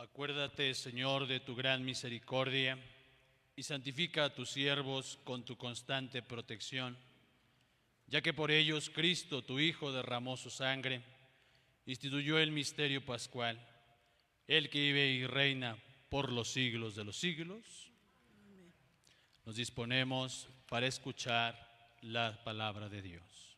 Acuérdate, Señor, de tu gran misericordia y santifica a tus siervos con tu constante protección, ya que por ellos Cristo, tu Hijo, derramó su sangre, instituyó el misterio pascual, el que vive y reina por los siglos de los siglos. Nos disponemos para escuchar la palabra de Dios.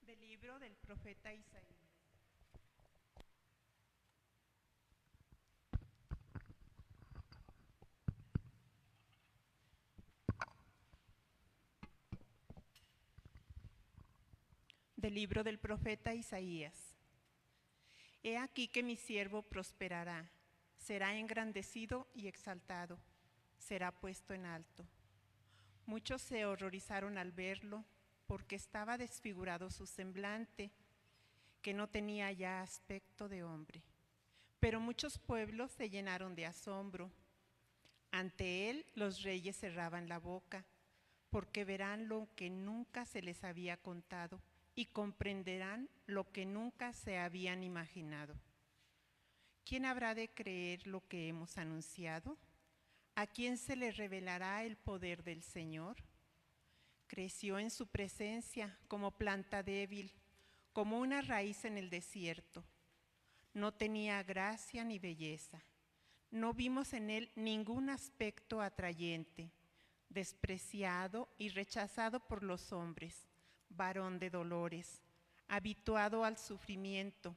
Del libro del profeta Isaías. Del libro del profeta Isaías. He aquí que mi siervo prosperará, será engrandecido y exaltado, será puesto en alto. Muchos se horrorizaron al verlo, porque estaba desfigurado su semblante, que no tenía ya aspecto de hombre. Pero muchos pueblos se llenaron de asombro. Ante él los reyes cerraban la boca, porque verán lo que nunca se les había contado y comprenderán lo que nunca se habían imaginado. ¿Quién habrá de creer lo que hemos anunciado? ¿A quién se le revelará el poder del Señor? Creció en su presencia como planta débil, como una raíz en el desierto. No tenía gracia ni belleza. No vimos en él ningún aspecto atrayente, despreciado y rechazado por los hombres, varón de dolores, habituado al sufrimiento,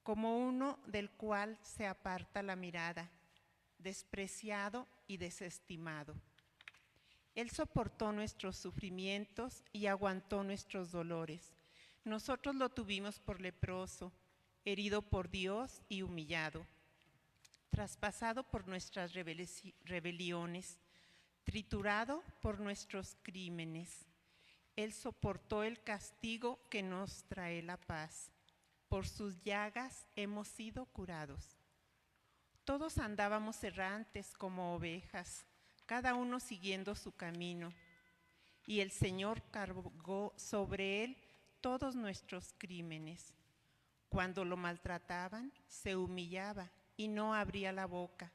como uno del cual se aparta la mirada, despreciado y desestimado. Él soportó nuestros sufrimientos y aguantó nuestros dolores. Nosotros lo tuvimos por leproso, herido por Dios y humillado, traspasado por nuestras rebeliones, triturado por nuestros crímenes. Él soportó el castigo que nos trae la paz. Por sus llagas hemos sido curados. Todos andábamos errantes como ovejas, cada uno siguiendo su camino. Y el Señor cargó sobre él todos nuestros crímenes. Cuando lo maltrataban, se humillaba y no abría la boca,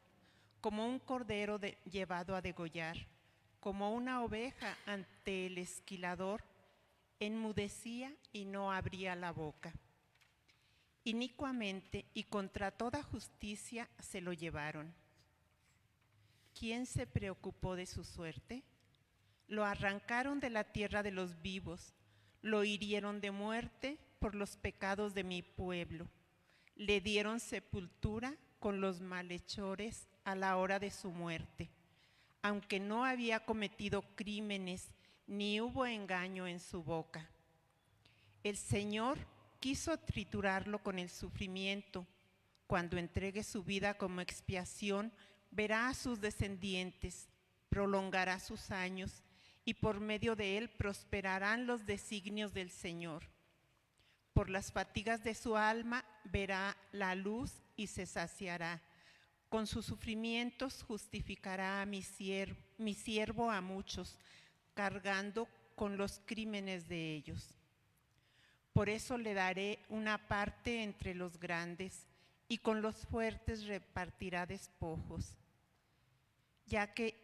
como un cordero llevado a degollar. Como una oveja ante el esquilador, enmudecía y no abría la boca. Inicuamente y contra toda justicia se lo llevaron. ¿Quién se preocupó de su suerte? Lo arrancaron de la tierra de los vivos, lo hirieron de muerte por los pecados de mi pueblo. Le dieron sepultura con los malhechores a la hora de su muerte. Aunque no había cometido crímenes, ni hubo engaño en su boca. El Señor quiso triturarlo con el sufrimiento. Cuando entregue su vida como expiación, verá a sus descendientes, prolongará sus años, y por medio de él prosperarán los designios del Señor. Por las fatigas de su alma verá la luz y se saciará. Con sus sufrimientos justificará a mi siervo a muchos, cargando con los crímenes de ellos. Por eso le daré una parte entre los grandes, y con los fuertes repartirá despojos. Ya que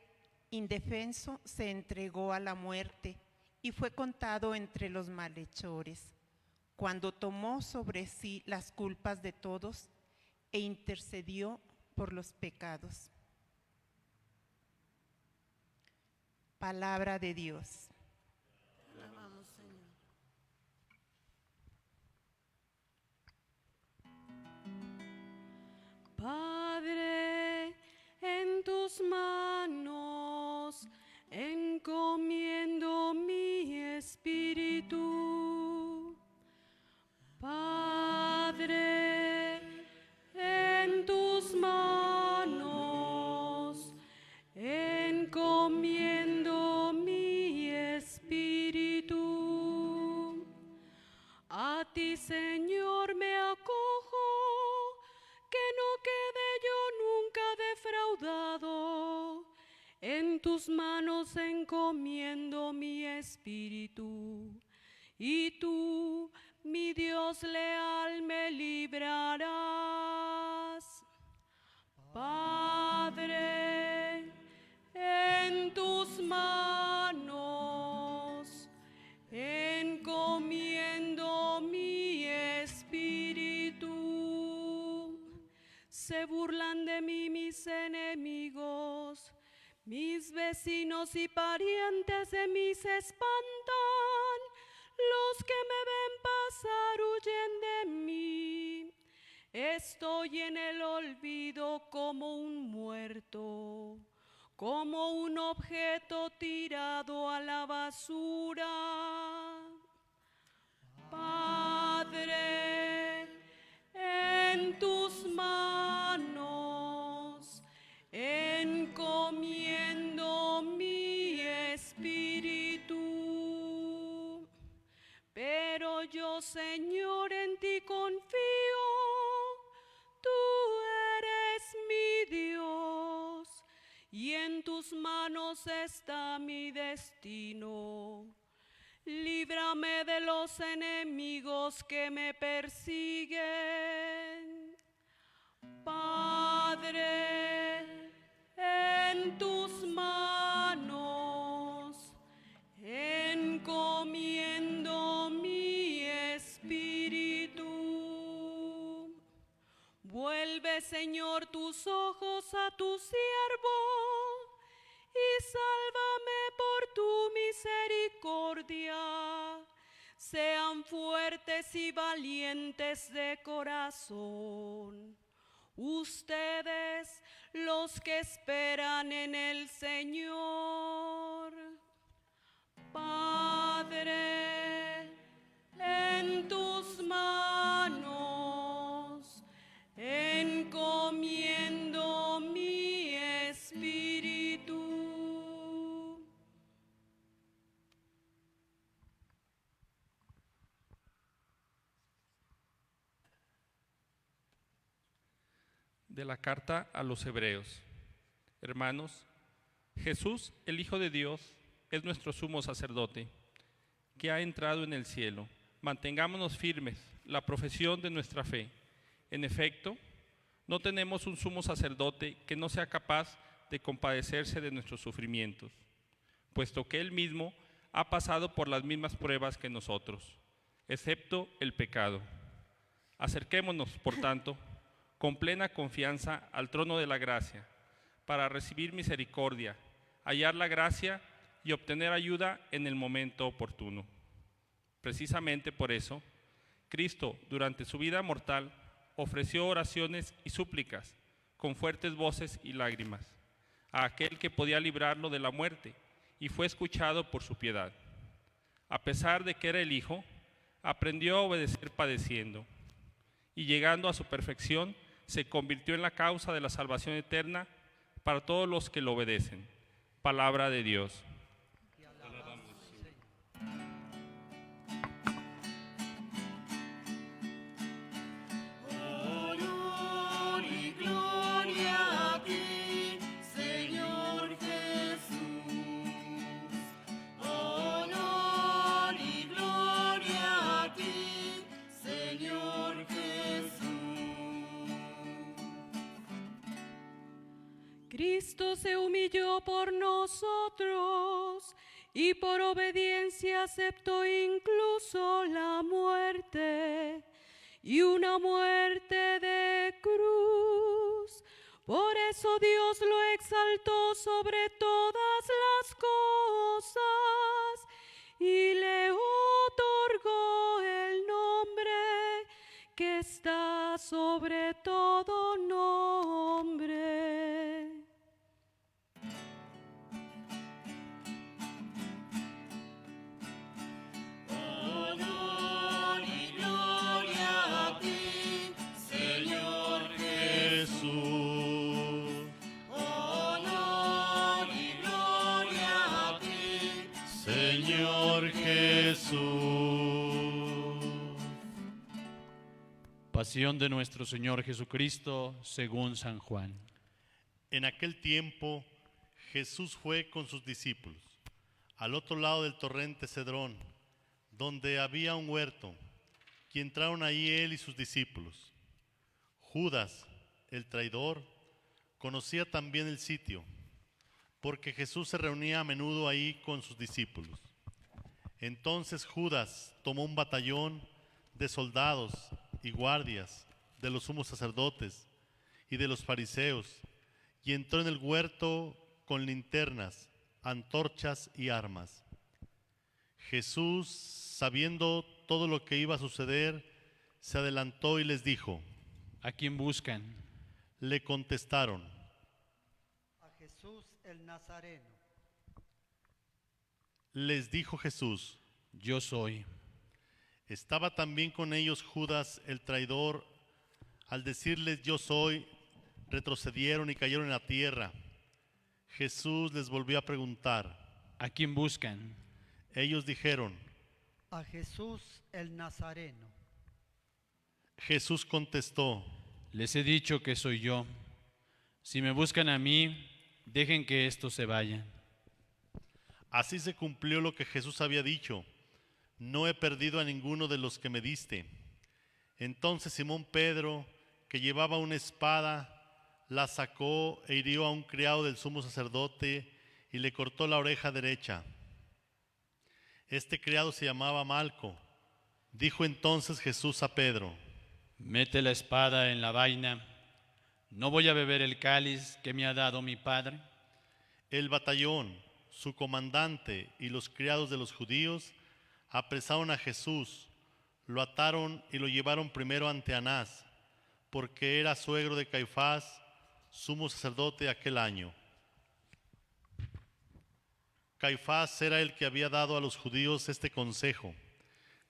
indefenso se entregó a la muerte y fue contado entre los malhechores, cuando tomó sobre sí las culpas de todos e intercedió por los pecados. Palabra de Dios. Te alabamos, Señor. Padre, en tus manos encomiendo mi espíritu. Padre, en tus manos En tus manos encomiendo mi espíritu, y tú, mi Dios leal, me librarás. Padre, en tus manos encomiendo mi espíritu. Se burlan de mí mis enemigos, mis vecinos y parientes de mí se espantan. Los que me ven pasar huyen de mí. Estoy en el olvido como un muerto, como un objeto tirado a la basura. Padre, en tus manos encomiendo mi espíritu. Pero yo, Señor, en ti confío. Tú eres mi Dios, y en tus manos está mi destino. Líbrame de los enemigos que me persiguen. Padre, en tus manos encomiendo mi espíritu. Vuelve, Señor, tus ojos a tu siervo y sálvame por tu misericordia. Sean fuertes y valientes de corazón ustedes, los que esperan en el Señor. Padre, en tus manos encomiendo mi espíritu. De la carta a los Hebreos. Hermanos, Jesús, el Hijo de Dios, es nuestro sumo sacerdote, que ha entrado en el cielo. Mantengámonos firmes la profesión de nuestra fe. En efecto, no tenemos un sumo sacerdote que no sea capaz de compadecerse de nuestros sufrimientos, puesto que Él mismo ha pasado por las mismas pruebas que nosotros, excepto el pecado. Acerquémonos, por tanto, con plena confianza al trono de la gracia, para recibir misericordia, hallar la gracia y obtener ayuda en el momento oportuno. Precisamente por eso, Cristo, durante su vida mortal, ofreció oraciones y súplicas, con fuertes voces y lágrimas, a aquel que podía librarlo de la muerte, y fue escuchado por su piedad. A pesar de que era el Hijo, aprendió a obedecer padeciendo, y llegando a su perfección, se convirtió en la causa de la salvación eterna para todos los que lo obedecen. Palabra de Dios. Honor y gloria a ti, Señor Jesús. Honor y gloria a ti, Señor Jesús. Cristo se humilló por nosotros y por obediencia aceptó incluso la muerte, y una muerte de cruz. Por eso Dios lo exaltó sobre todas las cosas y le otorgó el nombre que está sobre todo nombre. Honor y gloria a ti, Señor Jesús. Honor y gloria a ti, Señor Jesús. Pasión de nuestro Señor Jesucristo según San Juan. En aquel tiempo, Jesús fue con sus discípulos al otro lado del torrente Cedrón, donde había un huerto, y entraron ahí él y sus discípulos. Judas, el traidor, conocía también el sitio, porque Jesús se reunía a menudo ahí con sus discípulos. Entonces Judas tomó un batallón de soldados y guardias de los sumos sacerdotes y de los fariseos, y entró en el huerto con linternas, antorchas y armas. Jesús, sabiendo todo lo que iba a suceder, se adelantó y les dijo. ¿A quién buscan? Le contestaron. A Jesús el Nazareno. Les dijo Jesús. Yo soy. Estaba también con ellos Judas el traidor. Al decirles yo soy, retrocedieron y cayeron en la tierra. Jesús les volvió a preguntar. ¿A quién buscan? Ellos dijeron. A Jesús el Nazareno. Jesús contestó. Les he dicho que soy yo. Si me buscan a mí, dejen que estos se vayan. Así se cumplió lo que Jesús había dicho. No he perdido a ninguno de los que me diste. Entonces Simón Pedro, que llevaba una espada, la sacó e hirió a un criado del sumo sacerdote y le cortó la oreja derecha. Este criado se llamaba Malco. Dijo entonces Jesús a Pedro. Mete la espada en la vaina. ¿No voy a beber el cáliz que me ha dado mi padre? El batallón, su comandante y los criados de los judíos apresaron a Jesús, lo ataron y lo llevaron primero ante Anás, porque era suegro de Caifás, sumo sacerdote aquel año. Caifás era el que había dado a los judíos este consejo: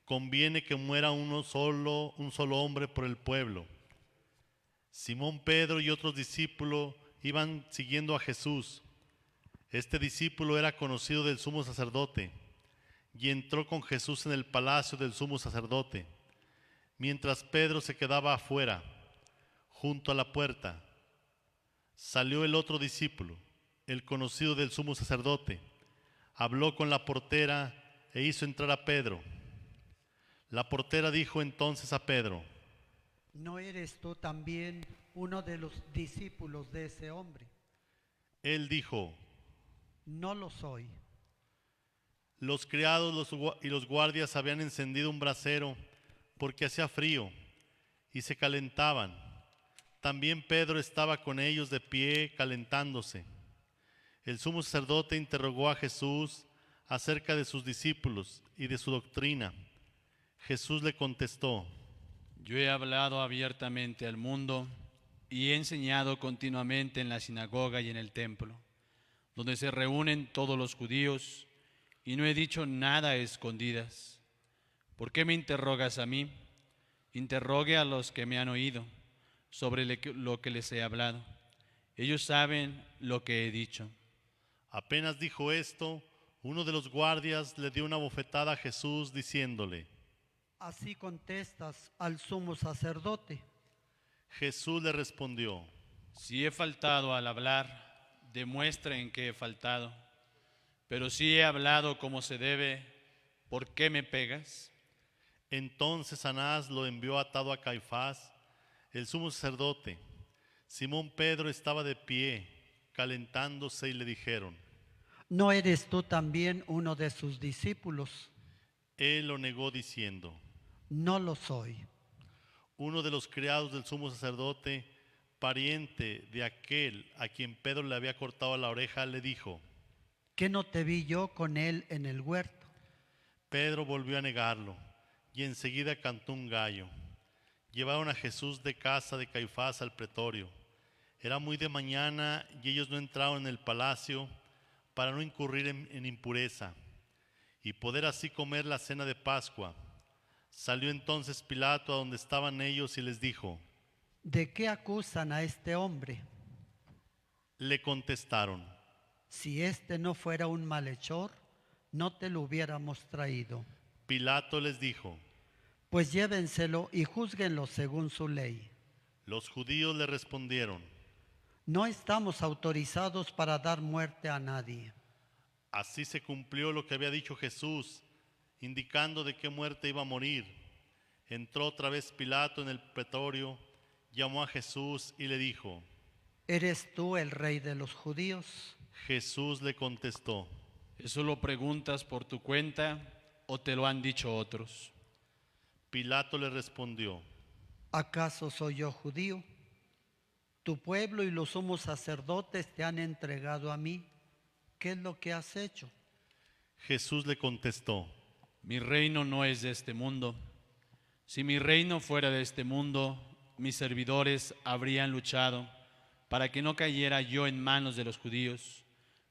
conviene que muera un solo hombre por el pueblo. Simón Pedro y otros discípulos iban siguiendo a Jesús. Este discípulo era conocido del sumo sacerdote y entró con Jesús en el palacio del sumo sacerdote, mientras Pedro se quedaba afuera, junto a la puerta. Salió el otro discípulo, el conocido del sumo sacerdote, habló con la portera e hizo entrar a Pedro. La portera dijo entonces a Pedro. ¿No eres tú también uno de los discípulos de ese hombre? Él dijo. No lo soy. Los criados y los guardias habían encendido un brasero porque hacía frío y se calentaban. También Pedro estaba con ellos de pie calentándose. El sumo sacerdote interrogó a Jesús acerca de sus discípulos y de su doctrina. Jesús le contestó. Yo he hablado abiertamente al mundo y he enseñado continuamente en la sinagoga y en el templo, donde se reúnen todos los judíos, y no he dicho nada a escondidas. ¿Por qué me interrogas a mí? Interrogue a los que me han oído sobre lo que les he hablado. Ellos saben lo que he dicho. Apenas dijo esto, uno de los guardias le dio una bofetada a Jesús diciéndole. ¿Así contestas al sumo sacerdote? Jesús le respondió. Si he faltado al hablar, demuestra en qué he faltado. Pero si he hablado como se debe, ¿por qué me pegas? Entonces Anás lo envió atado a Caifás, el sumo sacerdote. Simón Pedro estaba de pie, calentándose, y le dijeron. ¿No eres tú también uno de sus discípulos? Él lo negó diciendo. No lo soy. Uno de los criados del sumo sacerdote, pariente de aquel a quien Pedro le había cortado la oreja, le dijo. ¿Qué no te vi yo con él en el huerto? Pedro volvió a negarlo y enseguida cantó un gallo. Llevaron a Jesús de casa de Caifás al pretorio. Era muy de mañana y ellos no entraron en el palacio para no incurrir en impureza y poder así comer la cena de Pascua. Salió entonces Pilato a donde estaban ellos y les dijo. ¿De qué acusan a este hombre? Le contestaron. Si este no fuera un malhechor, no te lo hubiéramos traído. Pilato les dijo. Pues llévenselo y júzguenlo según su ley. Los judíos le respondieron. No estamos autorizados para dar muerte a nadie. Así se cumplió lo que había dicho Jesús, indicando de qué muerte iba a morir. Entró otra vez Pilato en el pretorio, llamó a Jesús y le dijo: ¿Eres tú el rey de los judíos? Jesús le contestó: ¿Eso lo preguntas por tu cuenta o te lo han dicho otros? Pilato le respondió: ¿Acaso soy yo judío? Tu pueblo y los sumos sacerdotes te han entregado a mí. ¿Qué es lo que has hecho? Jesús le contestó: Mi reino no es de este mundo. Si mi reino fuera de este mundo, mis servidores habrían luchado para que no cayera yo en manos de los judíos,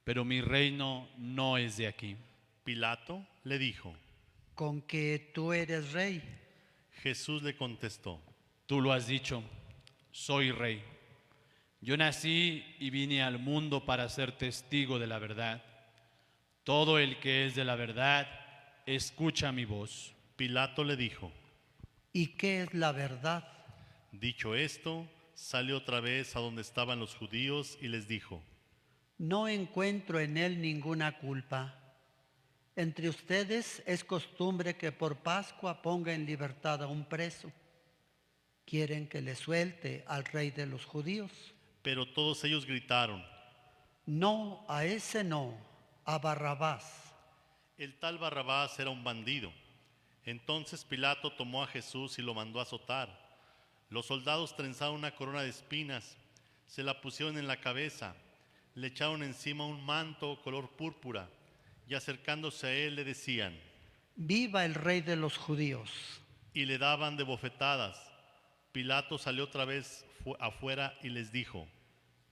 pero mi reino no es de aquí. Pilato le dijo: ¿Con que tú eres rey? Jesús le contestó: Tú lo has dicho, soy rey. Yo nací y vine al mundo para ser testigo de la verdad. Todo el que es de la verdad, escucha mi voz. Pilato le dijo. ¿Y qué es la verdad? Dicho esto, salió otra vez a donde estaban los judíos y les dijo: No encuentro en él ninguna culpa. Entre ustedes es costumbre que por Pascua ponga en libertad a un preso. ¿Quieren que le suelte al rey de los judíos? Pero todos ellos gritaron: No, a ese no, a Barrabás. El tal Barrabás era un bandido. Entonces Pilato tomó a Jesús y lo mandó a azotar. Los soldados trenzaron una corona de espinas, se la pusieron en la cabeza, le echaron encima un manto color púrpura y acercándose a él le decían: ¡Viva el rey de los judíos! Y le daban de bofetadas. Pilato salió otra vez afuera y les dijo: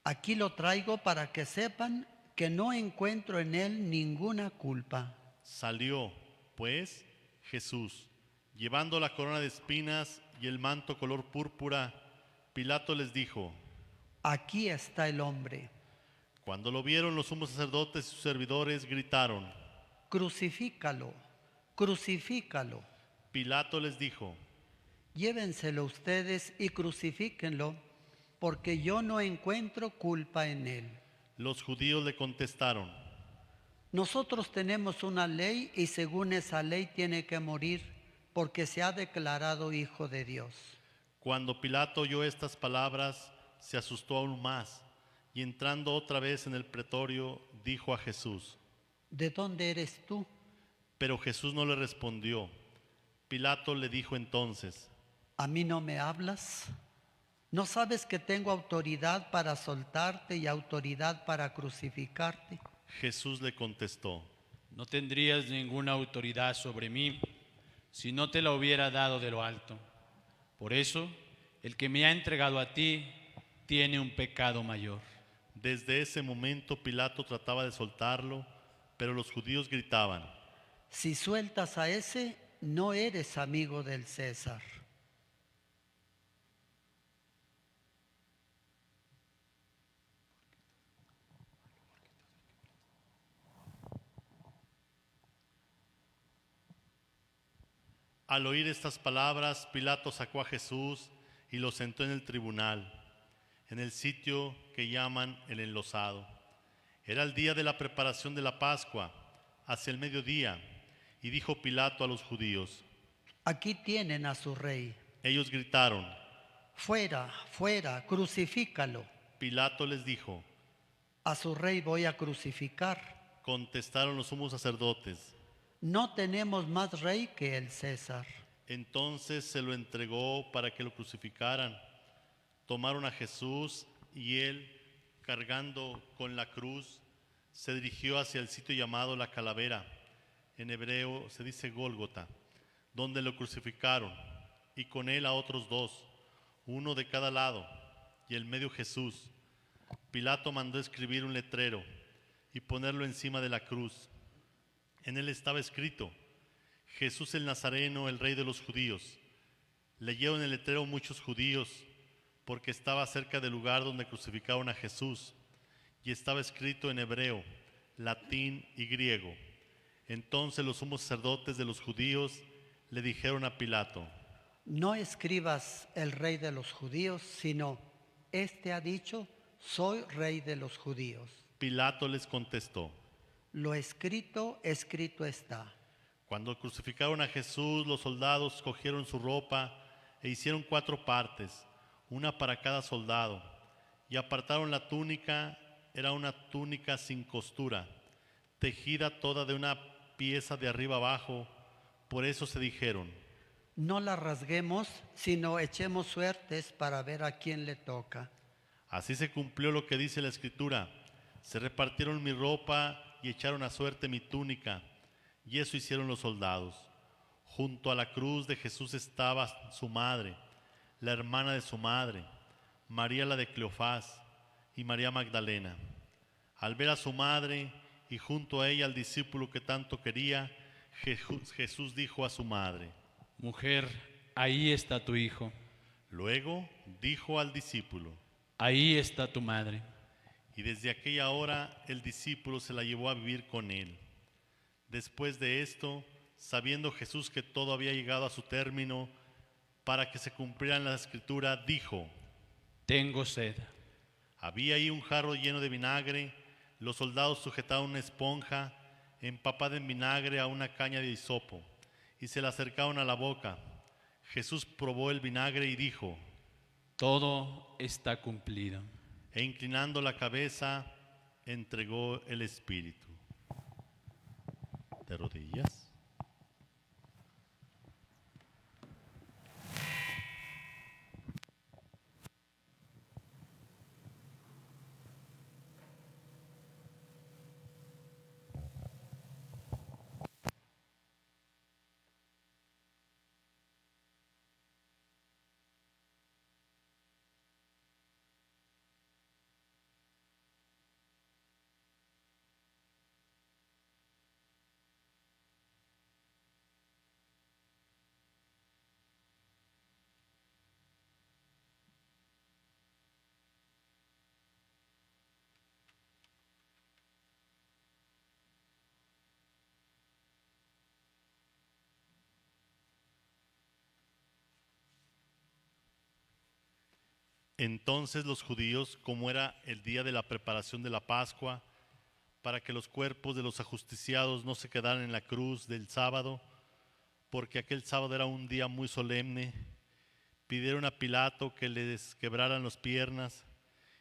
Aquí lo traigo para que sepan que no encuentro en él ninguna culpa. Salió, pues, Jesús, llevando la corona de espinas y el manto color púrpura. Pilato les dijo: Aquí está el hombre. Cuando lo vieron los sumos sacerdotes y sus servidores gritaron: Crucifícalo, crucifícalo. Pilato les dijo: Llévenselo ustedes y crucifíquenlo, porque yo no encuentro culpa en él. Los judíos le contestaron: Nosotros tenemos una ley y según esa ley tiene que morir porque se ha declarado hijo de Dios. Cuando Pilato oyó estas palabras, se asustó aún más y entrando otra vez en el pretorio, dijo a Jesús: ¿De dónde eres tú? Pero Jesús no le respondió. Pilato le dijo entonces: ¿A mí no me hablas? ¿No sabes que tengo autoridad para soltarte y autoridad para crucificarte? Jesús le contestó: No tendrías ninguna autoridad sobre mí si no te la hubiera dado de lo alto. Por eso, el que me ha entregado a ti tiene un pecado mayor. Desde ese momento Pilato trataba de soltarlo, pero los judíos gritaban: Si sueltas a ese, no eres amigo del César. Al oír estas palabras, Pilato sacó a Jesús y lo sentó en el tribunal, en el sitio que llaman el Enlosado. Era el día de la preparación de la Pascua, hacia el mediodía, y dijo Pilato a los judíos: Aquí tienen a su rey. Ellos gritaron. Fuera, fuera, crucifícalo. Pilato les dijo: A su rey voy a crucificar. Contestaron los sumos sacerdotes. No tenemos más rey que el César. Entonces se lo entregó para que lo crucificaran. Tomaron a Jesús y él, cargando con la cruz, se dirigió hacia el sitio llamado la Calavera. En hebreo se dice Gólgota, donde lo crucificaron, y con él a otros dos, uno de cada lado, y el medio Jesús. Pilato mandó escribir un letrero y ponerlo encima de la cruz. En él estaba escrito: Jesús el Nazareno, el Rey de los judíos. Leyeron el letrero muchos judíos, porque estaba cerca del lugar donde crucificaron a Jesús, y estaba escrito en hebreo, latín y griego. Entonces los sumos sacerdotes de los judíos le dijeron a Pilato: No escribas el rey de los judíos, sino, este ha dicho, soy rey de los judíos. Pilato les contestó: Lo escrito, escrito está. Cuando crucificaron a Jesús, los soldados cogieron su ropa e hicieron 4 partes, una para cada soldado, y apartaron la túnica. Era una túnica sin costura, tejida toda de una pieza de arriba abajo. Por eso se dijeron: No la rasguemos, sino echemos suertes para ver a quién le toca. así se cumplió lo que dice la Escritura: se repartieron mi ropa y echaron a suerte mi túnica. Y eso hicieron los soldados. Junto a la cruz de Jesús estaba su madre, la hermana de su madre, María la de Cleofás y María Magdalena. Al ver a su madre y junto a ella al discípulo que tanto quería, Jesús dijo a su madre: Mujer, ahí está tu hijo, Luego dijo al discípulo, ahí está tu madre. y desde aquella hora el discípulo se la llevó a vivir con él. Después de esto, sabiendo Jesús que todo había llegado a su término, para que se cumpliera la Escritura, dijo: Tengo sed. Había ahí un jarro lleno de vinagre. Los soldados sujetaron una esponja empapada en vinagre a una caña de hisopo y se la acercaron a la boca. Jesús probó el vinagre y dijo: Todo está cumplido. E inclinando la cabeza, entregó el espíritu. ¿De rodillas? Entonces los judíos, como era el día de la preparación de la Pascua, para que los cuerpos de los ajusticiados no se quedaran en la cruz del sábado, porque aquel sábado era un día muy solemne, pidieron a Pilato que les quebraran las piernas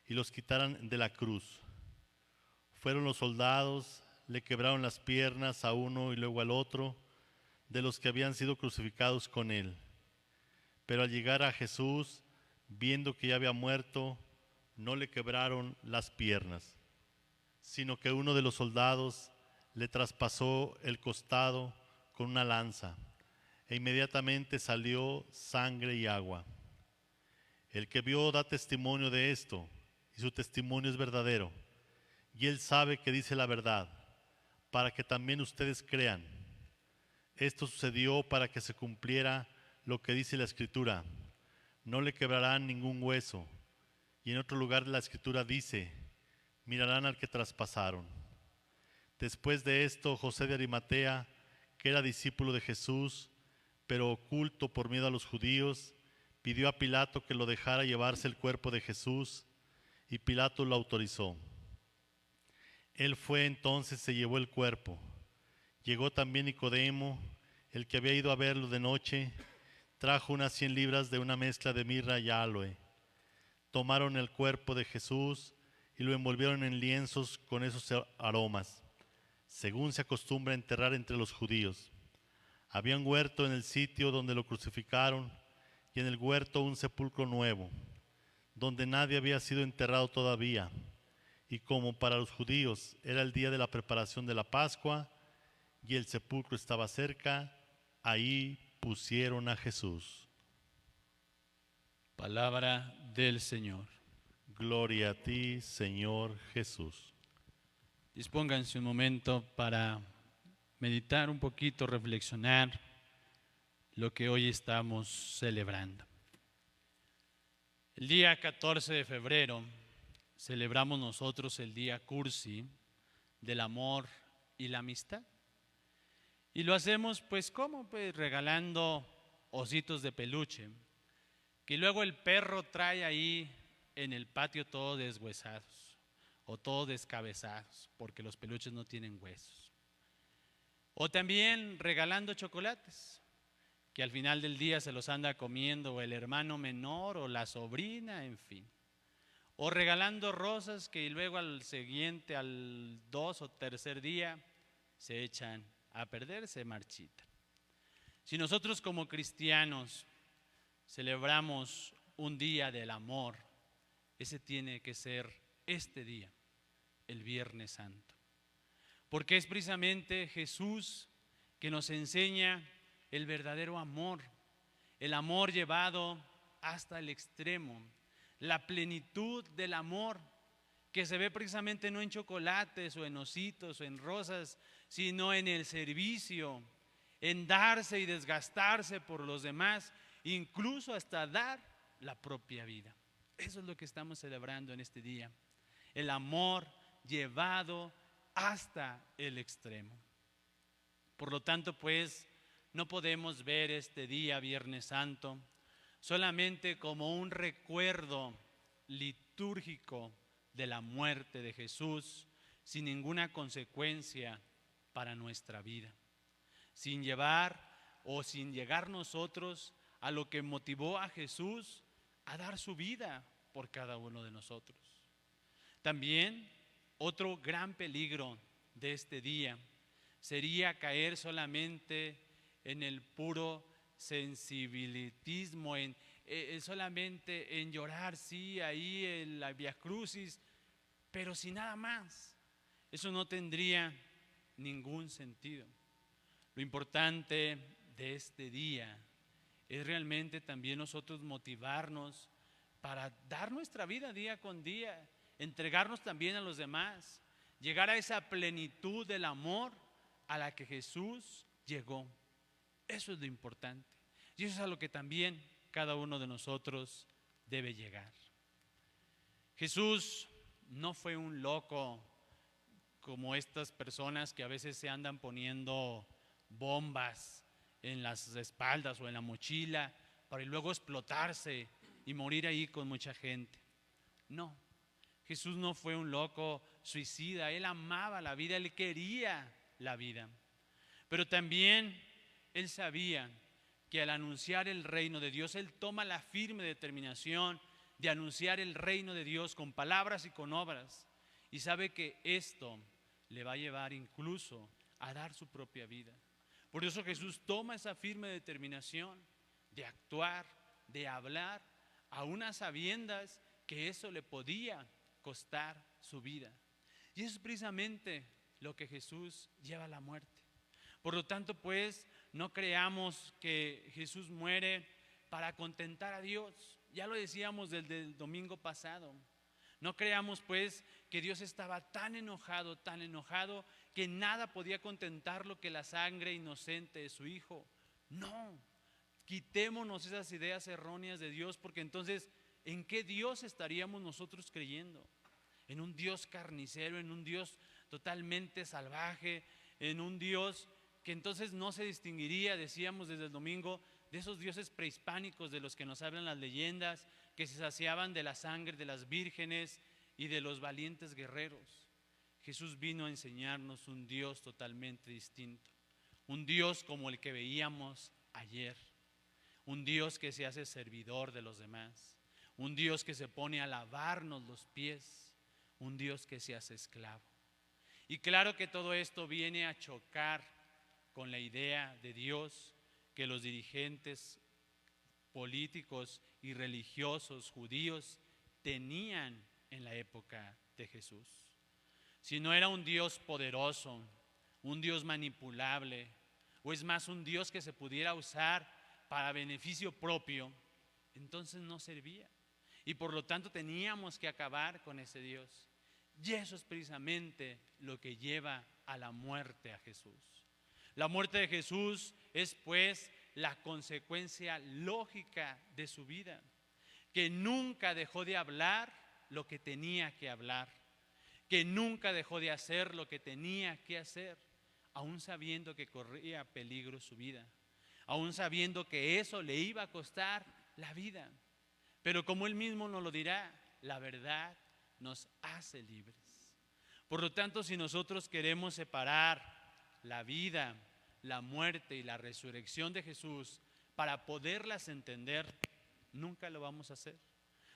y los quitaran de la cruz. Fueron los soldados, le quebraron las piernas a uno y luego al otro, de los que habían sido crucificados con él. Pero al llegar a Jesús, viendo que ya había muerto, no le quebraron las piernas, sino que uno de los soldados le traspasó el costado con una lanza, e inmediatamente salió sangre y agua. El que vio da testimonio de esto, y su testimonio es verdadero, y él sabe que dice la verdad, para que también ustedes crean. Esto sucedió para que se cumpliera lo que dice la Escritura: no le quebrarán ningún hueso. Y en otro lugar de la Escritura dice: mirarán al que traspasaron. Después de esto, José de Arimatea, que era discípulo de Jesús, pero oculto por miedo a los judíos, pidió a Pilato que lo dejara llevarse el cuerpo de Jesús, y Pilato lo autorizó. Él fue entonces, se llevó el cuerpo. Llegó también Nicodemo, el que había ido a verlo de noche, trajo unas 100 libras de una mezcla de mirra y aloe. Tomaron el cuerpo de Jesús y lo envolvieron en lienzos con esos aromas, según se acostumbra enterrar entre los judíos. Había un huerto en el sitio donde lo crucificaron, y en el huerto un sepulcro nuevo, donde nadie había sido enterrado todavía. Y como para los judíos era el día de la preparación de la Pascua, y el sepulcro estaba cerca, ahí pusieron a Jesús. Palabra del Señor. Gloria a ti, Señor Jesús. Dispónganse un momento para meditar un poquito, reflexionar lo que hoy estamos celebrando. El día 14 de febrero celebramos nosotros el día Cursi del amor y la amistad. Y lo hacemos pues ¿cómo? Pues regalando ositos de peluche, que luego el perro trae ahí en el patio todos deshuesados o todos descabezados, porque los peluches no tienen huesos. O también regalando chocolates, que al final del día se los anda comiendo o el hermano menor o la sobrina, en fin. O regalando rosas que luego al siguiente, al 2 o tercer día, se echan a perder, se marchitan. Si nosotros como cristianos celebramos un día del amor, ese tiene que ser este día, el Viernes Santo. Porque es precisamente Jesús que nos enseña el verdadero amor, el amor llevado hasta el extremo, la plenitud del amor que se ve precisamente no en chocolates o en ositos o en rosas, sino en el servicio, en darse y desgastarse por los demás, incluso hasta dar la propia vida. Eso es lo que estamos celebrando en este día, el amor llevado hasta el extremo. Por lo tanto, pues, no podemos ver este día, Viernes Santo, solamente como un recuerdo litúrgico de la muerte de Jesús, sin ninguna consecuencia para nuestra vida, sin llevar o sin llegar nosotros a lo que motivó a Jesús a dar su vida por cada uno de nosotros. También otro gran peligro de este día sería caer solamente en el puro sensibilitismo, solamente en llorar, sí, ahí en la Vía Crucis, pero sin nada más. Eso no tendría ningún sentido. Lo importante de este día es realmente también nosotros motivarnos para dar nuestra vida día con día, entregarnos también a los demás, llegar a esa plenitud del amor a la que Jesús llegó. Eso es lo importante. Y eso es a lo que también cada uno de nosotros debe llegar. Jesús no fue un loco como estas personas que a veces se andan poniendo bombas en las espaldas o en la mochila para luego explotarse y morir ahí con mucha gente. No, Jesús no fue un loco suicida, Él amaba la vida, Él quería la vida. Pero también Él sabía que al anunciar el reino de Dios, Él toma la firme determinación de anunciar el reino de Dios con palabras y con obras. Y sabe que esto le va a llevar incluso a dar su propia vida. Por eso Jesús toma esa firme determinación de actuar, de hablar, a unas sabiendas que eso le podía costar su vida. Y eso es precisamente lo que Jesús lleva a la muerte. Por lo tanto, pues, no creamos que Jesús muere para contentar a Dios. Ya lo decíamos desde el domingo pasado. No creamos, pues, que Dios estaba tan enojado, que nada podía contentarlo que la sangre inocente de su Hijo. No, quitémonos esas ideas erróneas de Dios, porque entonces, ¿en qué Dios estaríamos nosotros creyendo? ¿En un Dios carnicero, en un Dios totalmente salvaje, en un Dios que entonces no se distinguiría, decíamos desde el domingo, de esos dioses prehispánicos de los que nos hablan las leyendas, que se saciaban de la sangre de las vírgenes y de los valientes guerreros? Jesús vino a enseñarnos un Dios totalmente distinto, un Dios como el que veíamos ayer, un Dios que se hace servidor de los demás, un Dios que se pone a lavarnos los pies, un Dios que se hace esclavo. Y claro que todo esto viene a chocar con la idea de Dios que los dirigentes políticos y religiosos judíos tenían en la época de Jesús. Si no era un Dios poderoso, un Dios manipulable, o es más, un Dios que se pudiera usar para beneficio propio, entonces no servía. Y por lo tanto teníamos que acabar con ese Dios. Y eso es precisamente lo que lleva a la muerte a Jesús. La muerte de Jesús es pues la consecuencia lógica de su vida, que nunca dejó de hablar lo que tenía que hablar, que nunca dejó de hacer lo que tenía que hacer, aún sabiendo que corría peligro su vida, aún sabiendo que eso le iba a costar la vida. Pero como él mismo nos lo dirá, la verdad nos hace libres. Por lo tanto, si nosotros queremos separar la vida, la muerte y la resurrección de Jesús para poderlas entender, nunca lo vamos a hacer.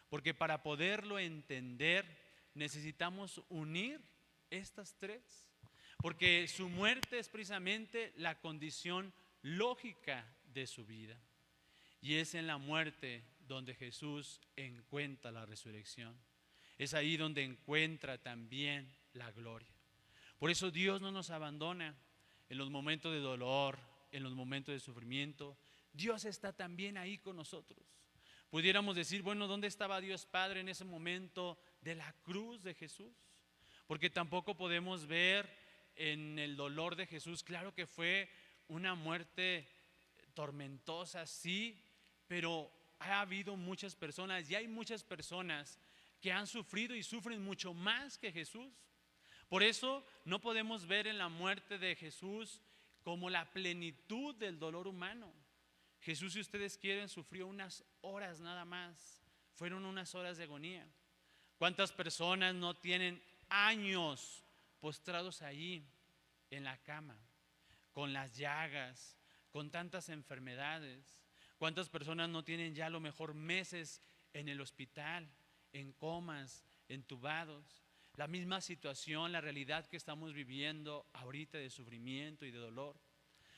Porque para poderlo entender necesitamos unir estas tres. Porque su muerte es precisamente la condición lógica de su vida. Y es en la muerte donde Jesús encuentra la resurrección. Es ahí donde encuentra también la gloria. Por eso Dios no nos abandona en los momentos de dolor, en los momentos de sufrimiento. Dios está también ahí con nosotros. Pudiéramos decir, bueno, ¿dónde estaba Dios Padre en ese momento de la cruz de Jesús? Porque tampoco podemos ver en el dolor de Jesús, claro que fue una muerte tormentosa, sí, pero ha habido muchas personas y hay muchas personas que han sufrido y sufren mucho más que Jesús. Por eso no podemos ver en la muerte de Jesús como la plenitud del dolor humano. Jesús, si ustedes quieren, sufrió unas horas nada más. Fueron unas horas de agonía. ¿Cuántas personas no tienen años postrados allí en la cama, con las llagas, con tantas enfermedades? ¿Cuántas personas no tienen ya a lo mejor meses en el hospital, en comas, entubados? La misma situación, la realidad que estamos viviendo ahorita de sufrimiento y de dolor.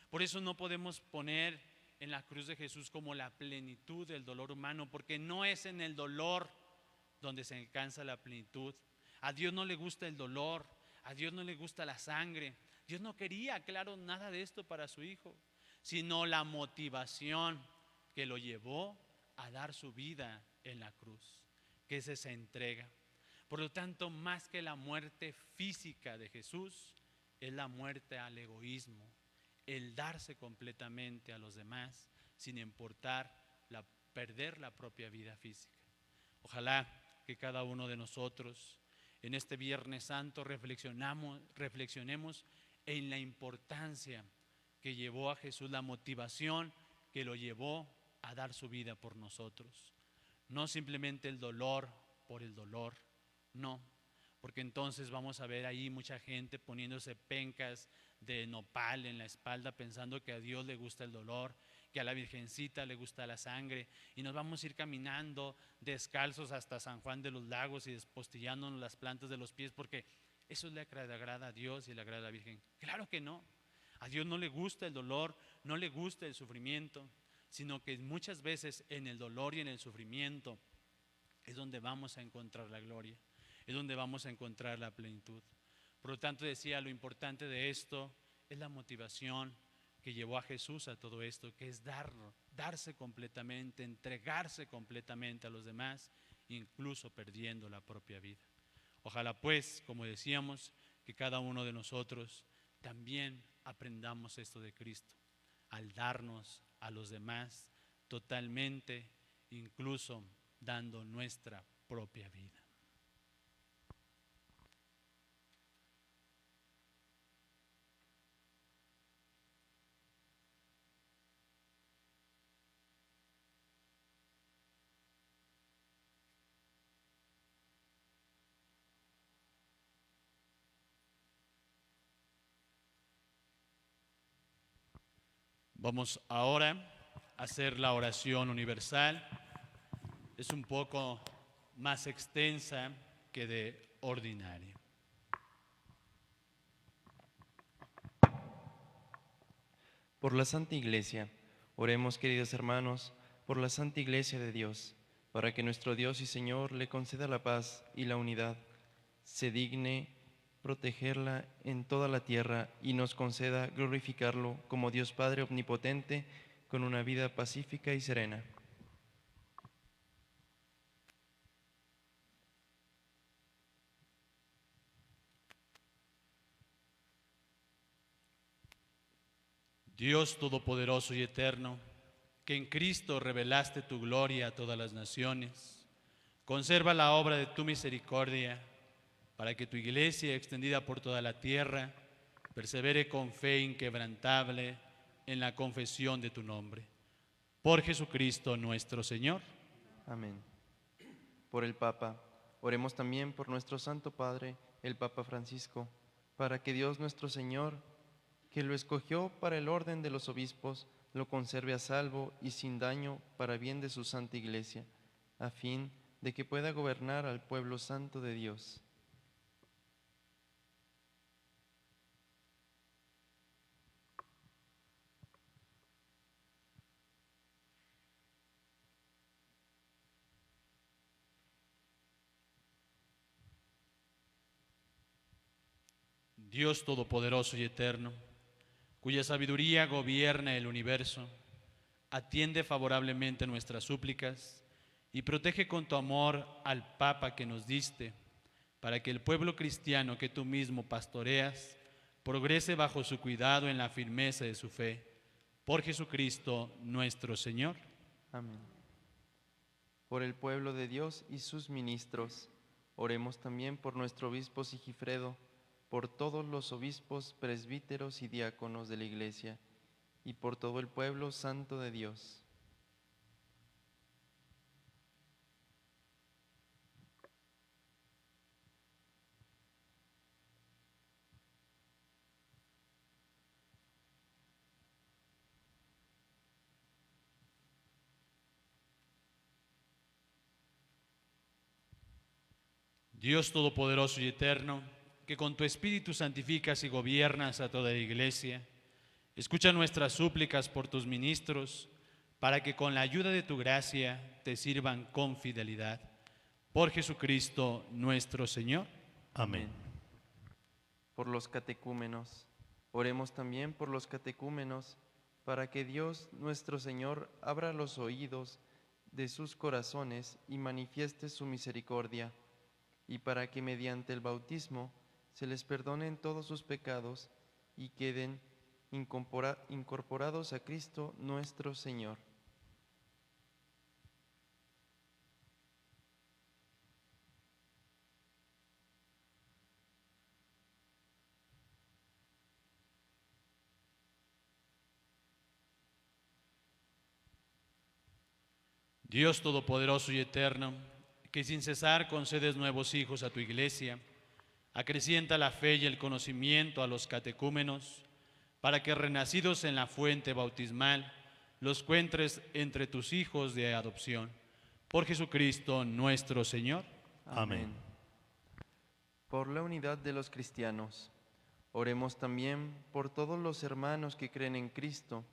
Por eso no podemos poner en la cruz de Jesús como la plenitud del dolor humano, porque no es en el dolor donde se alcanza la plenitud. A Dios no le gusta el dolor, a Dios no le gusta la sangre. Dios no quería, claro, nada de esto para su Hijo, sino la motivación que lo llevó a dar su vida en la cruz, que es esa entrega. Por lo tanto, más que la muerte física de Jesús, es la muerte al egoísmo, el darse completamente a los demás sin importar perder la propia vida física. Ojalá que cada uno de nosotros en este Viernes Santo reflexionemos en la importancia que llevó a Jesús, la motivación que lo llevó a dar su vida por nosotros. No simplemente el dolor por el dolor, no, porque entonces vamos a ver ahí mucha gente poniéndose pencas de nopal en la espalda pensando que a Dios le gusta el dolor, que a la Virgencita le gusta la sangre, y nos vamos a ir caminando descalzos hasta San Juan de los Lagos y despostillándonos las plantas de los pies porque eso le agrada a Dios y le agrada a la Virgen. Claro que no. A Dios no le gusta el dolor, no le gusta el sufrimiento, sino que muchas veces en el dolor y en el sufrimiento es donde vamos a encontrar la gloria, es donde vamos a encontrar la plenitud. Por lo tanto, decía, lo importante de esto es la motivación que llevó a Jesús a todo esto, que es darse completamente, entregarse completamente a los demás, incluso perdiendo la propia vida. Ojalá pues, como decíamos, que cada uno de nosotros también aprendamos esto de Cristo, al darnos a los demás totalmente, incluso dando nuestra propia vida. Vamos ahora a hacer la oración universal. Es un poco más extensa que de ordinario. Por la Santa Iglesia, oremos, queridos hermanos, por la Santa Iglesia de Dios, para que nuestro Dios y Señor le conceda la paz y la unidad, se digne protegerla en toda la tierra y nos conceda glorificarlo como Dios Padre omnipotente con una vida pacífica y serena. Dios Todopoderoso y Eterno, que en Cristo revelaste tu gloria a todas las naciones, conserva la obra de tu misericordia, para que tu Iglesia, extendida por toda la tierra, persevere con fe inquebrantable en la confesión de tu nombre. Por Jesucristo nuestro Señor. Amén. Por el Papa, Oremos también por nuestro Santo Padre, el Papa Francisco, para que Dios nuestro Señor, que lo escogió para el orden de los obispos, lo conserve a salvo y sin daño para bien de su Santa Iglesia, a fin de que pueda gobernar al pueblo santo de Dios. Dios Todopoderoso y Eterno, cuya sabiduría gobierna el universo, atiende favorablemente nuestras súplicas y protege con tu amor al Papa que nos diste, para que el pueblo cristiano que tú mismo pastoreas progrese bajo su cuidado en la firmeza de su fe. Por Jesucristo nuestro Señor. Amén. Por el pueblo de Dios y sus ministros, oremos también por nuestro obispo Sigifredo, por todos los obispos, presbíteros y diáconos de la Iglesia, y por todo el pueblo santo de Dios. Dios Todopoderoso y Eterno, que con tu Espíritu santificas y gobiernas a toda la Iglesia, escucha nuestras súplicas por tus ministros, para que con la ayuda de tu gracia te sirvan con fidelidad. Por Jesucristo nuestro Señor. Amén. Por los catecúmenos, oremos también por los catecúmenos, para que Dios nuestro Señor abra los oídos de sus corazones y manifieste su misericordia, y para que mediante el bautismo se les perdonen todos sus pecados y queden incorporados a Cristo nuestro Señor. Dios Todopoderoso y Eterno, que sin cesar concedes nuevos hijos a tu Iglesia, acrecienta la fe y el conocimiento a los catecúmenos, para que renacidos en la fuente bautismal, los encuentres entre tus hijos de adopción. Por Jesucristo nuestro Señor. Amén. Por la unidad de los cristianos, oremos también por todos los hermanos que creen en Cristo,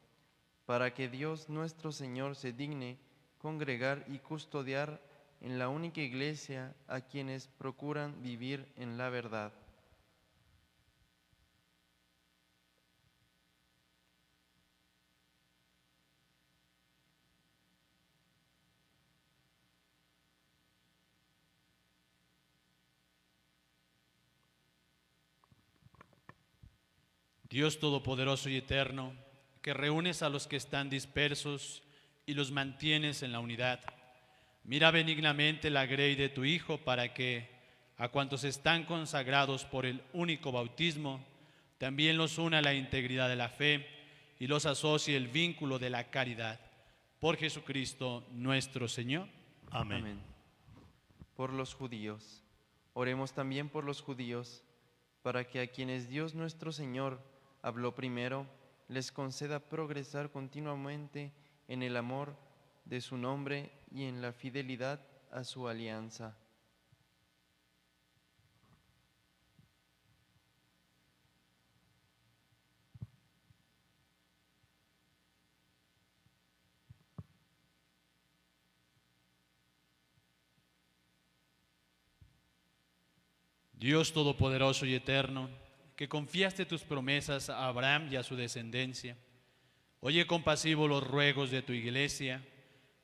para que Dios nuestro Señor se digne congregar y custodiar en la única Iglesia a quienes procuran vivir en la verdad. Dios Todopoderoso y Eterno, que reúnes a los que están dispersos y los mantienes en la unidad, mira benignamente la grey de tu Hijo, para que, a cuantos están consagrados por el único bautismo, también los una la integridad de la fe y los asocie el vínculo de la caridad. Por Jesucristo nuestro Señor. Amén. Amén. Por los judíos, oremos también por los judíos, para que a quienes Dios nuestro Señor habló primero, les conceda progresar continuamente en el amor de su nombre y en la fidelidad a su alianza. Dios Todopoderoso y Eterno, que confiaste tus promesas a Abraham y a su descendencia, oye compasivo los ruegos de tu Iglesia,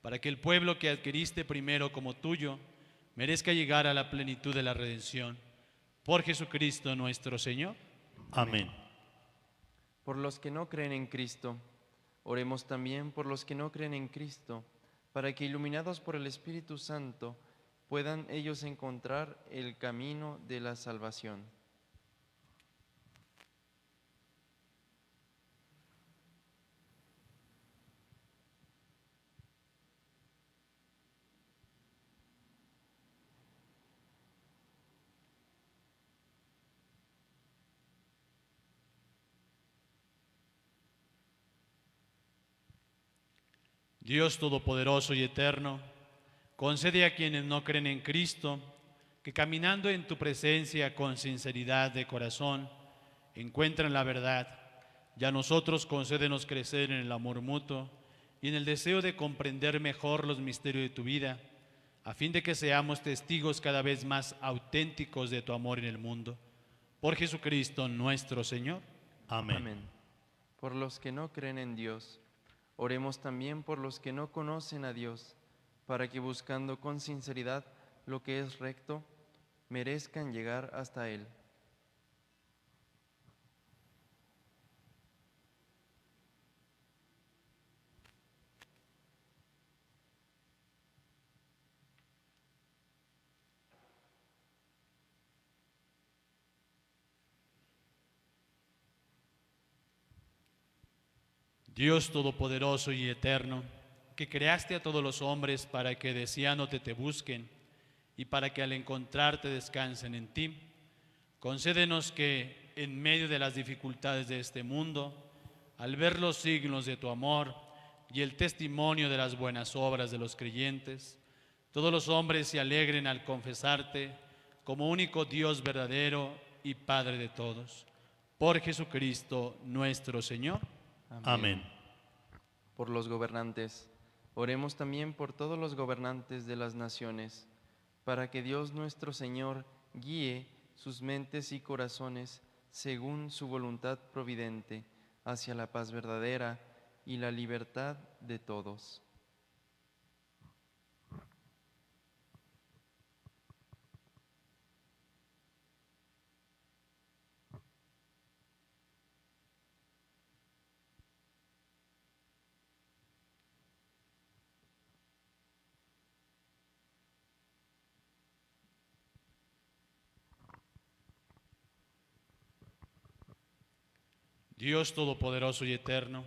para que el pueblo que adquiriste primero como tuyo merezca llegar a la plenitud de la redención. Por Jesucristo nuestro Señor. Amén. Por los que no creen en Cristo, oremos también por los que no creen en Cristo, para que iluminados por el Espíritu Santo puedan ellos encontrar el camino de la salvación. Dios Todopoderoso y Eterno, concede a quienes no creen en Cristo que caminando en tu presencia con sinceridad de corazón encuentren la verdad, y a nosotros concédenos crecer en el amor mutuo y en el deseo de comprender mejor los misterios de tu vida, a fin de que seamos testigos cada vez más auténticos de tu amor en el mundo. Por Jesucristo nuestro Señor. Amén. Amén. Por los que no creen en Dios, oremos también por los que no conocen a Dios, para que buscando con sinceridad lo que es recto, merezcan llegar hasta Él. Dios Todopoderoso y Eterno, que creaste a todos los hombres para que deseándote te busquen y para que al encontrarte descansen en ti, concédenos que en medio de las dificultades de este mundo, al ver los signos de tu amor y el testimonio de las buenas obras de los creyentes, todos los hombres se alegren al confesarte como único Dios verdadero y Padre de todos. Por Jesucristo nuestro Señor. Amén. Por los gobernantes, oremos también por todos los gobernantes de las naciones, para que Dios nuestro Señor guíe sus mentes y corazones según su voluntad providente hacia la paz verdadera y la libertad de todos. Dios Todopoderoso y Eterno,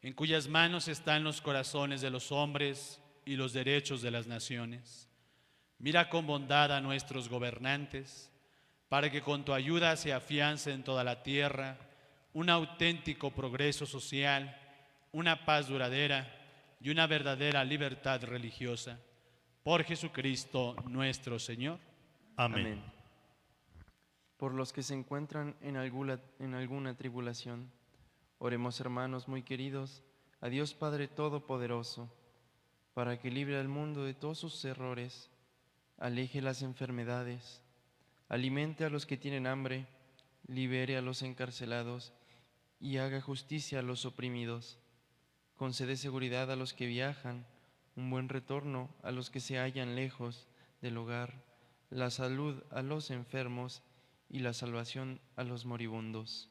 en cuyas manos están los corazones de los hombres y los derechos de las naciones, mira con bondad a nuestros gobernantes, para que con tu ayuda se afiance en toda la tierra un auténtico progreso social, una paz duradera y una verdadera libertad religiosa. Por Jesucristo nuestro Señor. Amén. Por los que se encuentran en alguna tribulación, oremos, hermanos muy queridos, a Dios Padre Todopoderoso, para que libre al mundo de todos sus errores, aleje las enfermedades, alimente a los que tienen hambre, libere a los encarcelados y haga justicia a los oprimidos. Concede seguridad a los que viajan, un buen retorno a los que se hallan lejos del hogar, la salud a los enfermos y la salvación a los moribundos.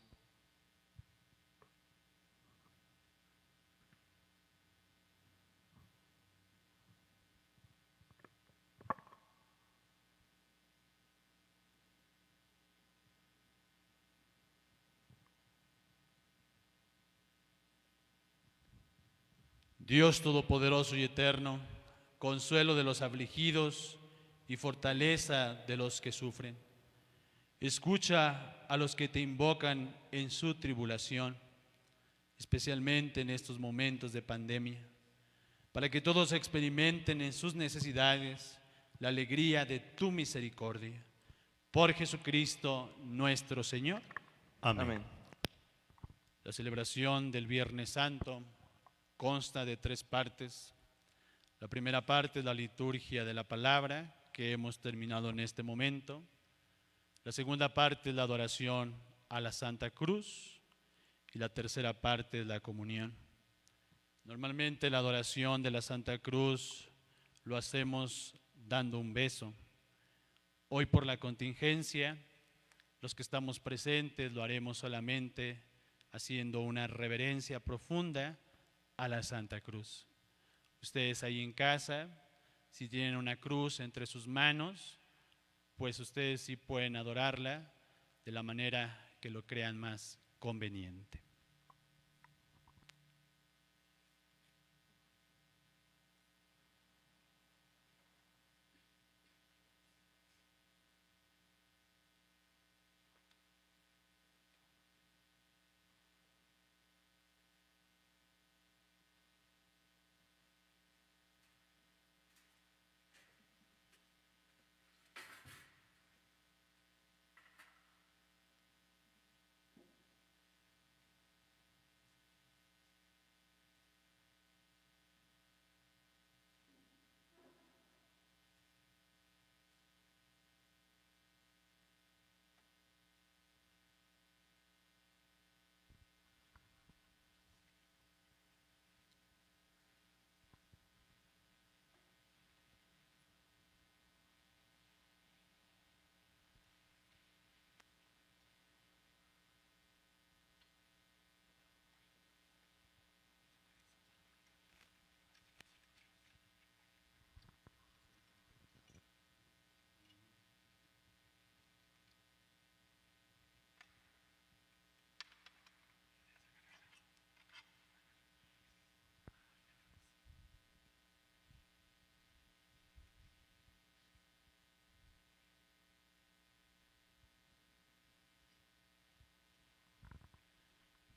Dios Todopoderoso y Eterno, consuelo de los afligidos y fortaleza de los que sufren, escucha a los que te invocan en su tribulación, especialmente en estos momentos de pandemia, para que todos experimenten en sus necesidades la alegría de tu misericordia. Por Jesucristo nuestro Señor. Amén. Amén. La celebración del Viernes Santo consta de 3 partes. La primera parte es la liturgia de la palabra, que hemos terminado en este momento. La segunda parte es la adoración a la Santa Cruz. Y la tercera parte es la comunión. Normalmente la adoración de la Santa Cruz lo hacemos dando un beso. Hoy por la contingencia, los que estamos presentes lo haremos solamente haciendo una reverencia profunda a la Santa Cruz. Ustedes ahí en casa, si tienen una cruz entre sus manos, pues ustedes sí pueden adorarla de la manera que lo crean más conveniente.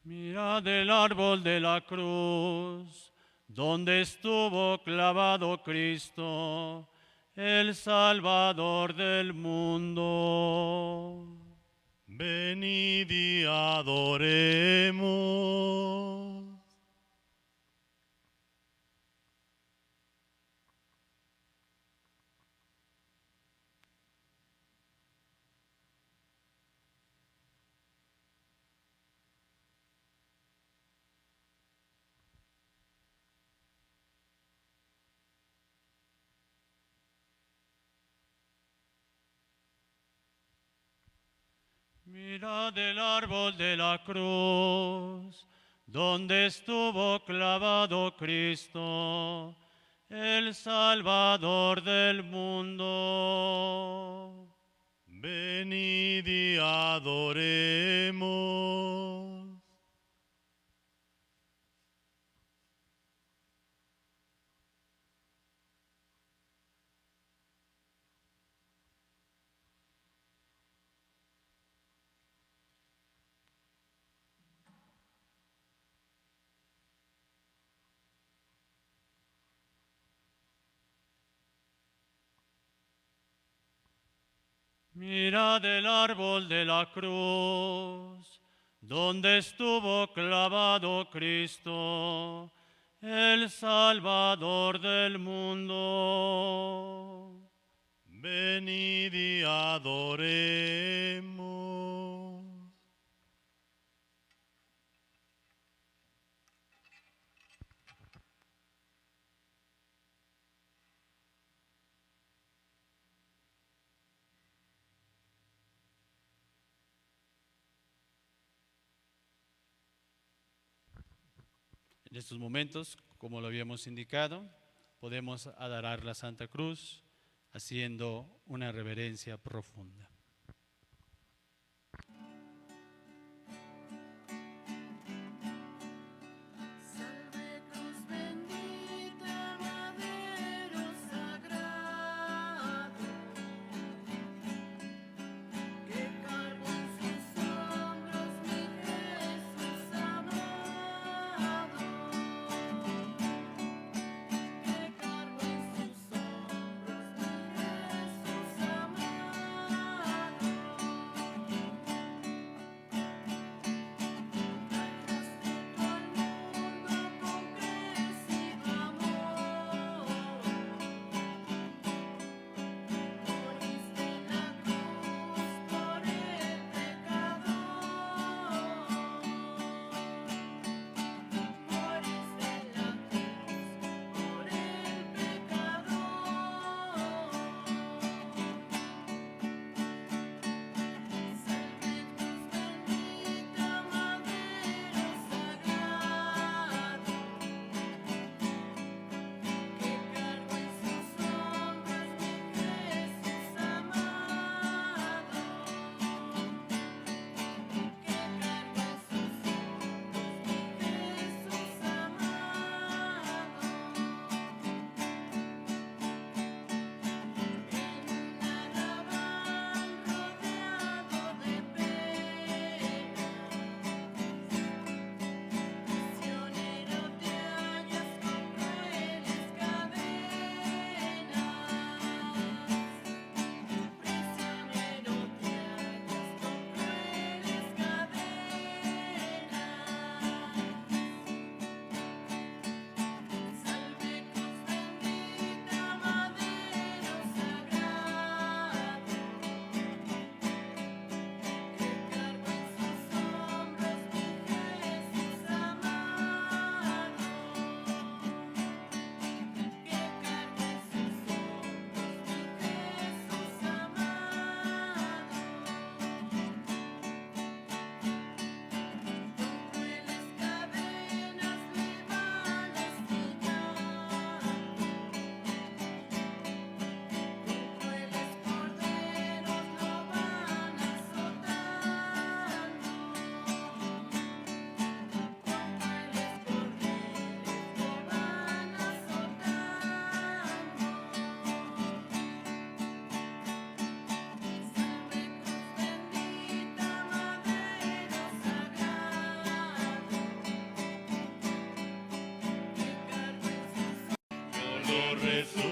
Mirad el árbol de la cruz, donde estuvo clavado Cristo, el Salvador del mundo. Venid y adoremos. Mirad el árbol de la cruz, donde estuvo clavado Cristo, el Salvador del mundo. Venid y adoremos. Mirad el árbol de la cruz, donde estuvo clavado Cristo, el Salvador del mundo. Venid y adoremos. En estos momentos, como lo habíamos indicado, podemos adorar la Santa Cruz haciendo una reverencia profunda. Salve cruz bendita, madero sagrado, que cargó en sus hombros mi Jesús amado, que cargó en sus hombros mi Jesús amado. resucitó.